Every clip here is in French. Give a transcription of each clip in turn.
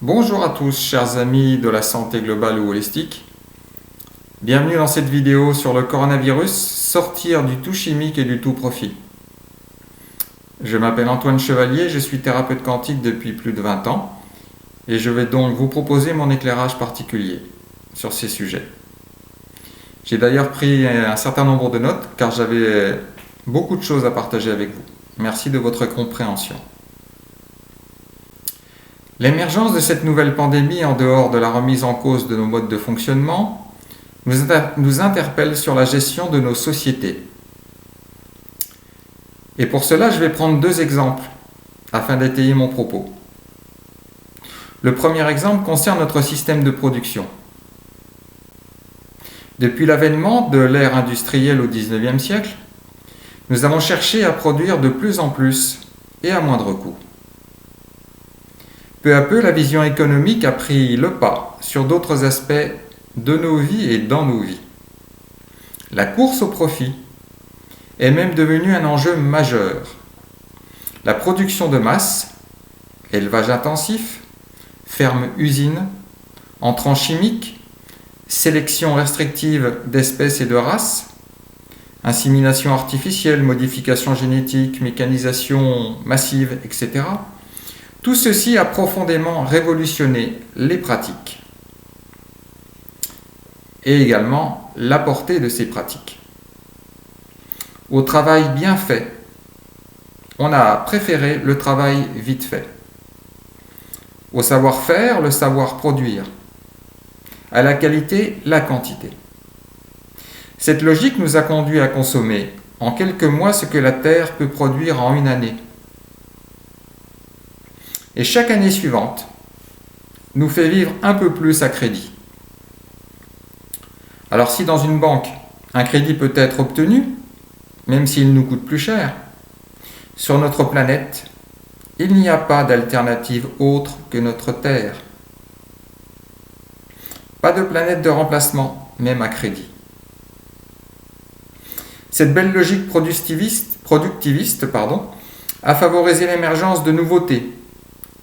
Bonjour à tous, chers amis de la santé globale ou holistique. Bienvenue dans cette vidéo sur le coronavirus, sortir du tout chimique et du tout profit. Je m'appelle Antoine Chevalier, je suis thérapeute quantique depuis plus de 20 ans et je vais donc vous proposer mon éclairage particulier sur ces sujets. J'ai d'ailleurs pris un certain nombre de notes car j'avais beaucoup de choses à partager avec vous. Merci de votre compréhension. L'émergence de cette nouvelle pandémie, en dehors de la remise en cause de nos modes de fonctionnement, nous interpelle sur la gestion de nos sociétés. Et pour cela, je vais prendre deux exemples afin d'étayer mon propos. Le premier exemple concerne notre système de production. Depuis l'avènement de l'ère industrielle au XIXe siècle, nous avons cherché à produire de plus en plus et à moindre coût. Peu à peu, la vision économique a pris le pas sur d'autres aspects de nos vies et dans nos vies. La course au profit est même devenue un enjeu majeur. La production de masse, élevage intensif, ferme-usine, entrants chimiques, sélection restrictive d'espèces et de races, insémination artificielle, modification génétique, mécanisation massive, etc. Tout ceci a profondément révolutionné les pratiques et également la portée de ces pratiques. Au travail bien fait, on a préféré le travail vite fait. Au savoir-faire, le savoir produire. À la qualité, la quantité. Cette logique nous a conduit à consommer en quelques mois ce que la Terre peut produire en une année. Et chaque année suivante nous fait vivre un peu plus à crédit. Alors si dans une banque, un crédit peut être obtenu, même s'il nous coûte plus cher, sur notre planète, il n'y a pas d'alternative autre que notre Terre. Pas de planète de remplacement, même à crédit. Cette belle logique productiviste, a favorisé l'émergence de nouveautés.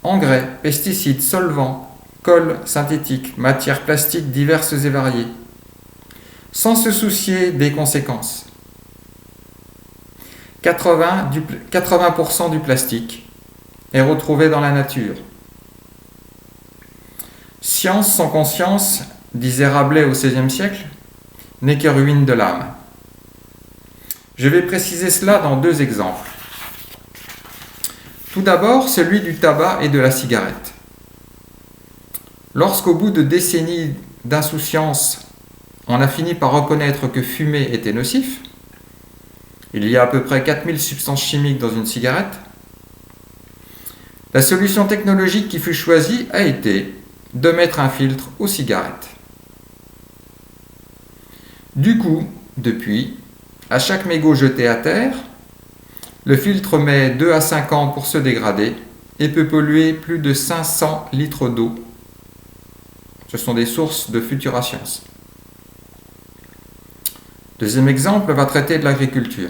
Engrais, pesticides, solvants, colle synthétique, matières plastiques diverses et variées, sans se soucier des conséquences. 80% du plastique est retrouvé dans la nature. Science sans conscience, disait Rabelais au XVIe siècle, n'est que ruine de l'âme. Je vais préciser cela dans deux exemples. Tout d'abord, celui du tabac et de la cigarette. Lorsqu'au bout de décennies d'insouciance, on a fini par reconnaître que fumer était nocif, il y a à peu près 4000 substances chimiques dans une cigarette, la solution technologique qui fut choisie a été de mettre un filtre aux cigarettes. Du coup, depuis, à chaque mégot jeté à terre, le filtre met 2 à 5 ans pour se dégrader et peut polluer plus de 500 litres d'eau. Ce sont des sources de Futura-Science. Deuxième exemple va traiter de l'agriculture.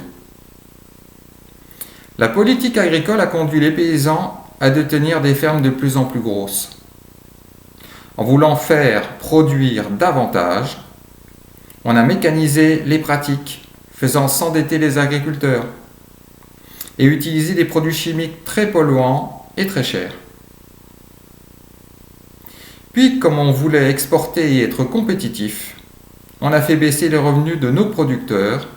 La politique agricole a conduit les paysans à détenir des fermes de plus en plus grosses. En voulant faire produire davantage, on a mécanisé les pratiques, faisant s'endetter les agriculteurs et utiliser des produits chimiques très polluants et très chers. Puis, comme on voulait exporter et être compétitif, on a fait baisser les revenus de nos producteurs,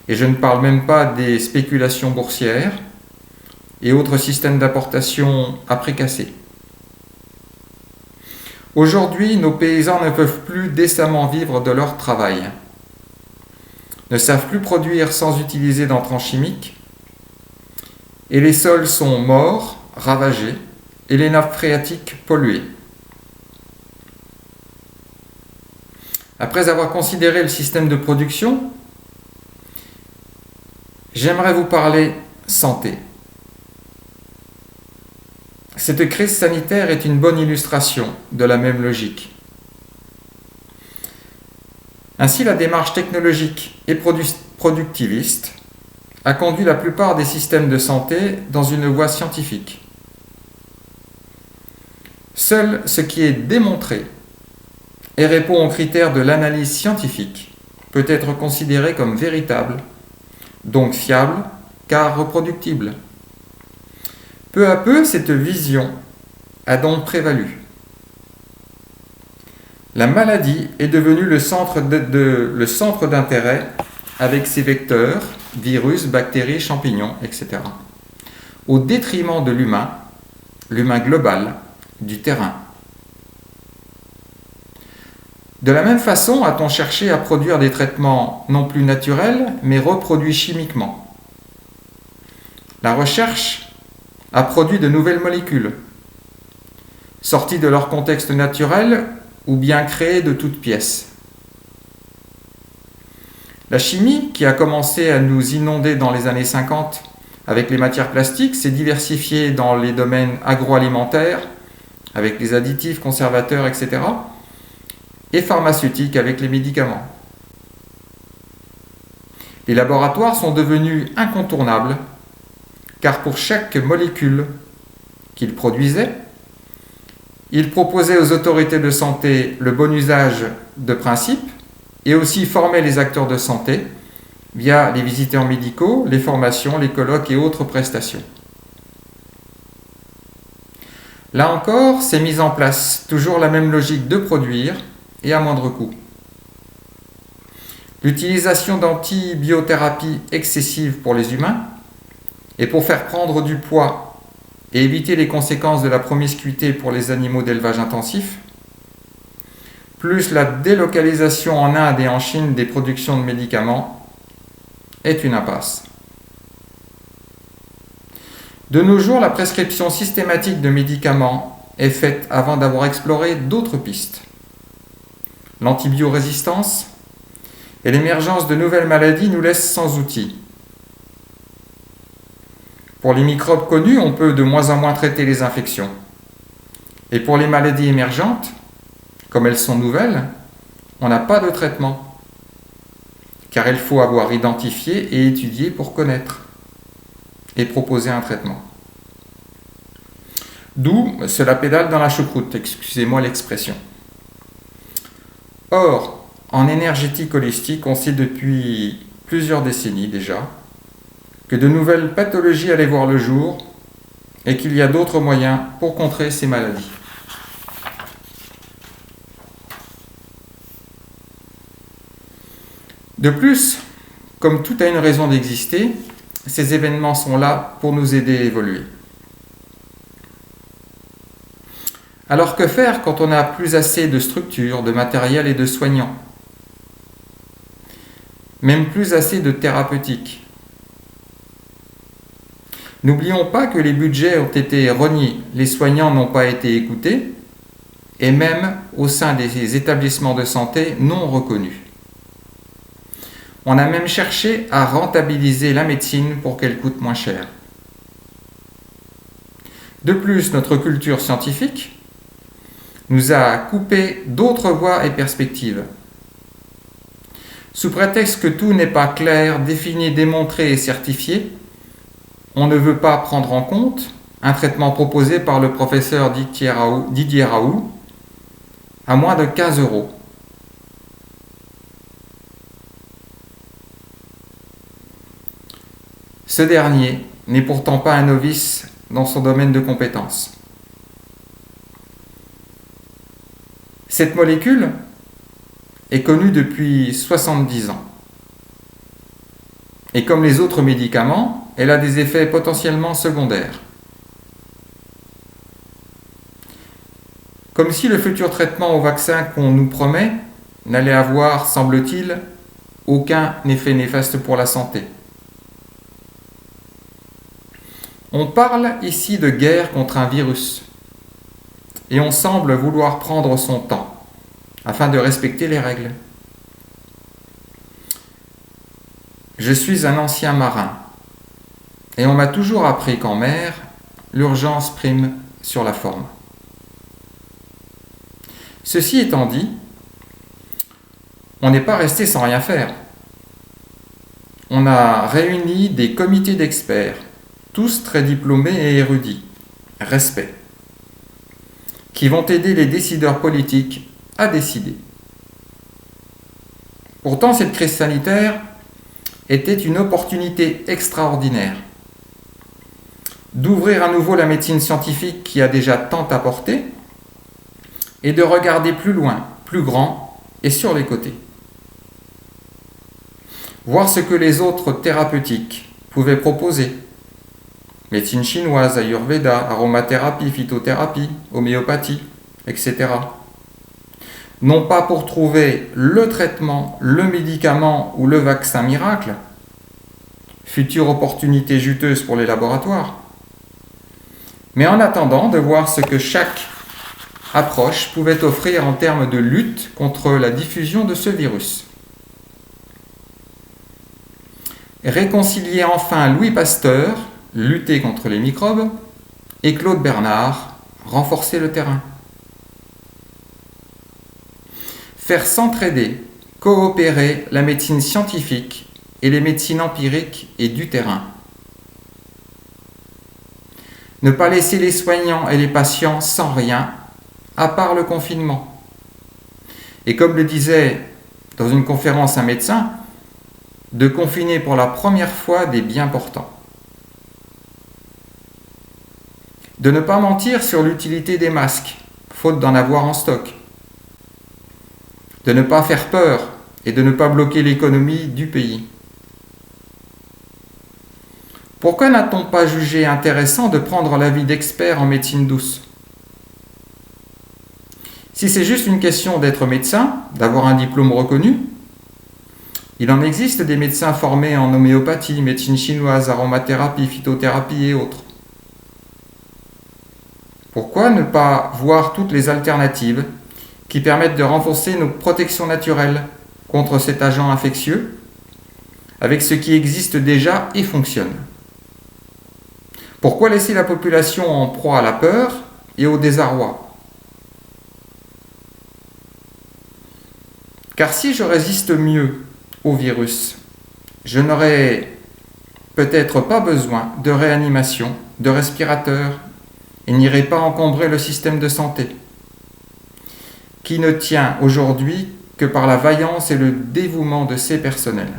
et je ne parle même pas des spéculations boursières et autres systèmes d'importation à prix cassés. Aujourd'hui, nos paysans ne peuvent plus décemment vivre de leur travail, ne savent plus produire sans utiliser d'entrants chimiques, et les sols sont morts, ravagés, et les nappes phréatiques polluées. Après avoir considéré le système de production, j'aimerais vous parler santé. Cette crise sanitaire est une bonne illustration de la même logique. Ainsi, la démarche technologique et productiviste a conduit la plupart des systèmes de santé dans une voie scientifique. Seul ce qui est démontré et répond aux critères de l'analyse scientifique peut être considéré comme véritable, donc fiable, car reproductible. Peu à peu, cette vision a donc prévalu. La maladie est devenue le centre d'intérêt avec ses vecteurs, virus, bactéries, champignons, etc. Au détriment de l'humain global, du terrain. De la même façon, a-t-on cherché à produire des traitements non plus naturels, mais reproduits chimiquement. La recherche a produit de nouvelles molécules, sorties de leur contexte naturel ou bien créées de toutes pièces. La chimie, qui a commencé à nous inonder dans les années 50 avec les matières plastiques, s'est diversifiée dans les domaines agroalimentaires, avec les additifs, conservateurs, etc., et pharmaceutiques avec les médicaments. Les laboratoires sont devenus incontournables, car pour chaque molécule qu'ils produisaient, ils proposaient aux autorités de santé le bon usage de principes et aussi formaient les acteurs de santé via les visiteurs médicaux, les formations, les colloques et autres prestations. Là encore, c'est mis en place toujours la même logique de produire et à moindre coût. L'utilisation d'antibiothérapie excessive pour les humains et pour faire prendre du poids et éviter les conséquences de la promiscuité pour les animaux d'élevage intensif, plus la délocalisation en Inde et en Chine des productions de médicaments, est une impasse. De nos jours, la prescription systématique de médicaments est faite avant d'avoir exploré d'autres pistes. L'antibiorésistance et l'émergence de nouvelles maladies nous laissent sans outils. Pour les microbes connus, on peut de moins en moins traiter les infections. Et pour les maladies émergentes, comme elles sont nouvelles, on n'a pas de traitement, car il faut avoir identifié et étudié pour connaître et proposer un traitement. D'où cela pédale dans la choucroute, excusez-moi l'expression. Or, en énergétique holistique, on sait depuis plusieurs décennies déjà que de nouvelles pathologies allaient voir le jour et qu'il y a d'autres moyens pour contrer ces maladies. De plus, comme tout a une raison d'exister, ces événements sont là pour nous aider à évoluer. Alors que faire quand on n'a plus assez de structures, de matériel et de soignants? Même plus assez de thérapeutiques. N'oublions pas que les budgets ont été rognés, les soignants n'ont pas été écoutés, et même au sein des établissements de santé non reconnus. On a même cherché à rentabiliser la médecine pour qu'elle coûte moins cher. De plus, notre culture scientifique nous a coupé d'autres voies et perspectives. Sous prétexte que tout n'est pas clair, défini, démontré et certifié, on ne veut pas prendre en compte un traitement proposé par le professeur Didier Raoult à moins de 15 €. Ce dernier n'est pourtant pas un novice dans son domaine de compétences. Cette molécule est connue depuis 70 ans. Et comme les autres médicaments, elle a des effets potentiellement secondaires. Comme si le futur traitement au vaccin qu'on nous promet n'allait avoir, semble-t-il, aucun effet néfaste pour la santé. On parle ici de guerre contre un virus, et on semble vouloir prendre son temps, afin de respecter les règles. Je suis un ancien marin, et on m'a toujours appris qu'en mer, l'urgence prime sur la forme. Ceci étant dit, on n'est pas resté sans rien faire. On a réuni des comités d'experts, tous très diplômés et érudits. Respect. qui vont aider les décideurs politiques à décider. Pourtant, cette crise sanitaire était une opportunité extraordinaire d'ouvrir à nouveau la médecine scientifique qui a déjà tant apporté et de regarder plus loin, plus grand et sur les côtés. Voir ce que les autres thérapeutiques pouvaient proposer. Médecine chinoise, ayurveda, aromathérapie, phytothérapie, homéopathie, etc. Non pas pour trouver le traitement, le médicament ou le vaccin miracle, future opportunité juteuse pour les laboratoires, mais en attendant de voir ce que chaque approche pouvait offrir en termes de lutte contre la diffusion de ce virus. Réconcilier enfin Louis Pasteur, lutter contre les microbes, et Claude Bernard, renforcer le terrain. Faire s'entraider, coopérer la médecine scientifique et les médecines empiriques et du terrain. Ne pas laisser les soignants et les patients sans rien, à part le confinement. Et comme le disait dans une conférence un médecin, de confiner pour la première fois des bien portants. De ne pas mentir sur l'utilité des masques, faute d'en avoir en stock. De ne pas faire peur et de ne pas bloquer l'économie du pays. Pourquoi n'a-t-on pas jugé intéressant de prendre l'avis d'experts en médecine douce ? Si c'est juste une question d'être médecin, d'avoir un diplôme reconnu, il en existe des médecins formés en homéopathie, médecine chinoise, aromathérapie, phytothérapie et autres. Pourquoi ne pas voir toutes les alternatives qui permettent de renforcer nos protections naturelles contre cet agent infectieux avec ce qui existe déjà et fonctionne ? Pourquoi laisser la population en proie à la peur et au désarroi ? Car si je résiste mieux au virus, je n'aurai peut-être pas besoin de réanimation, de respirateurs, et n'irai pas encombrer le système de santé, qui ne tient aujourd'hui que par la vaillance et le dévouement de ses personnels.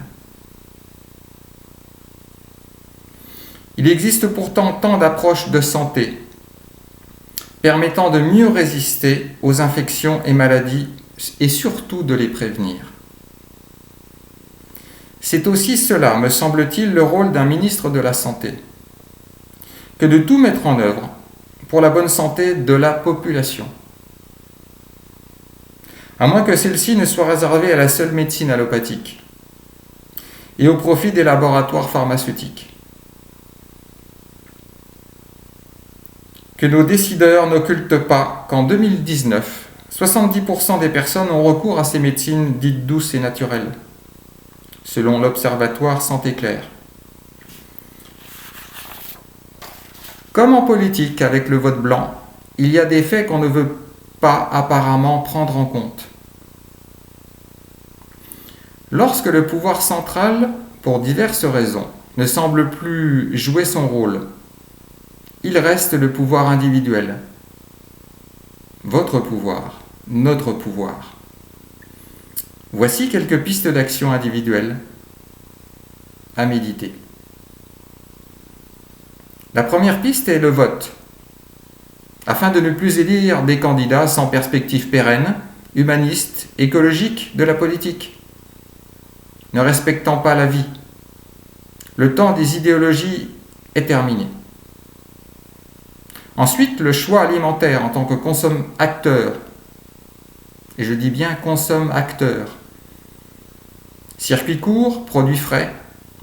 Il existe pourtant tant d'approches de santé permettant de mieux résister aux infections et maladies et surtout de les prévenir. C'est aussi cela, me semble-t-il, le rôle d'un ministre de la Santé, que de tout mettre en œuvre pour la bonne santé de la population. À moins que celle-ci ne soit réservée à la seule médecine allopathique et au profit des laboratoires pharmaceutiques. Que nos décideurs n'occultent pas qu'en 2019, 70% des personnes ont recours à ces médecines dites douces et naturelles, selon l'Observatoire Santé Claire. Comme en politique avec le vote blanc, il y a des faits qu'on ne veut pas apparemment prendre en compte. Lorsque le pouvoir central, pour diverses raisons, ne semble plus jouer son rôle, il reste le pouvoir individuel. Votre pouvoir, notre pouvoir. Voici quelques pistes d'action individuelles à méditer. La première piste est le vote, afin de ne plus élire des candidats sans perspective pérenne, humaniste, écologique de la politique, ne respectant pas la vie. Le temps des idéologies est terminé. Ensuite, le choix alimentaire en tant que consomme-acteur, et je dis bien consomme-acteur. Circuit court, produits frais,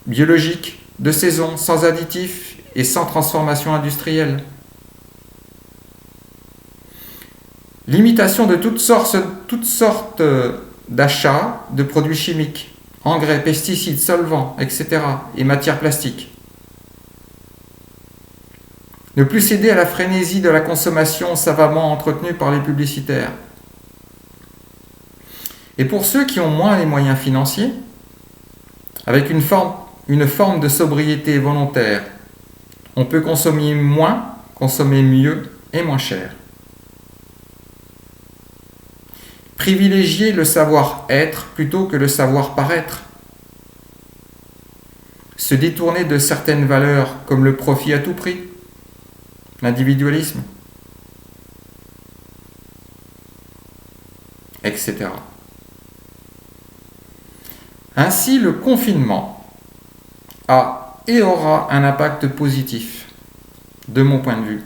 biologiques, de saison, sans additifs et sans transformation industrielle. Limitation de toutes sortes d'achats de produits chimiques, engrais, pesticides, solvants, etc. et matières plastiques. Ne plus céder à la frénésie de la consommation savamment entretenue par les publicitaires. Et pour ceux qui ont moins les moyens financiers, avec une forme de sobriété volontaire, on peut consommer moins, consommer mieux et moins cher. privilégier le savoir-être plutôt que le savoir-paraître, se détourner de certaines valeurs comme le profit à tout prix, l'individualisme, etc. Ainsi, le confinement a et aura un impact positif, de mon point de vue.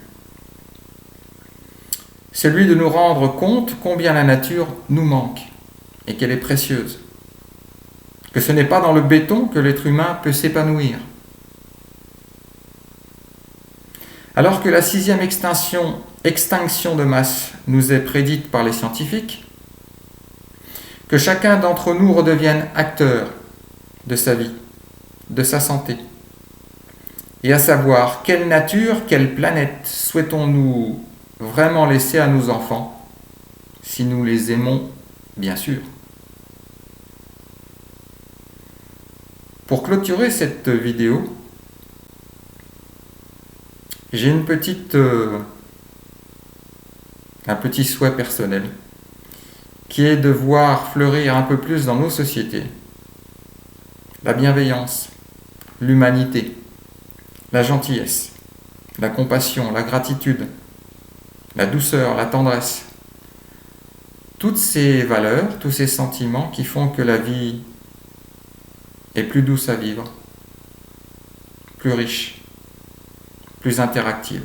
Celui de nous rendre compte combien la nature nous manque et qu'elle est précieuse. Que ce n'est pas dans le béton que l'être humain peut s'épanouir. Alors que la 6e extinction de masse nous est prédite par les scientifiques, que chacun d'entre nous redevienne acteur de sa vie, de sa santé, et à savoir quelle nature, quelle planète souhaitons-nous vraiment laisser à nos enfants, si nous les aimons, bien sûr. Pour clôturer cette vidéo, j'ai un petit souhait personnel, qui est de voir fleurir un peu plus dans nos sociétés la bienveillance, l'humanité, la gentillesse, la compassion, la gratitude, la douceur, la tendresse. Toutes ces valeurs, tous ces sentiments qui font que la vie est plus douce à vivre, plus riche, plus interactive.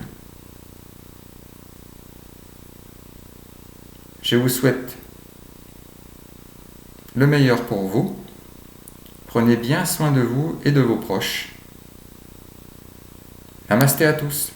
Je vous souhaite le meilleur pour vous. Prenez bien soin de vous et de vos proches. Namasté à tous.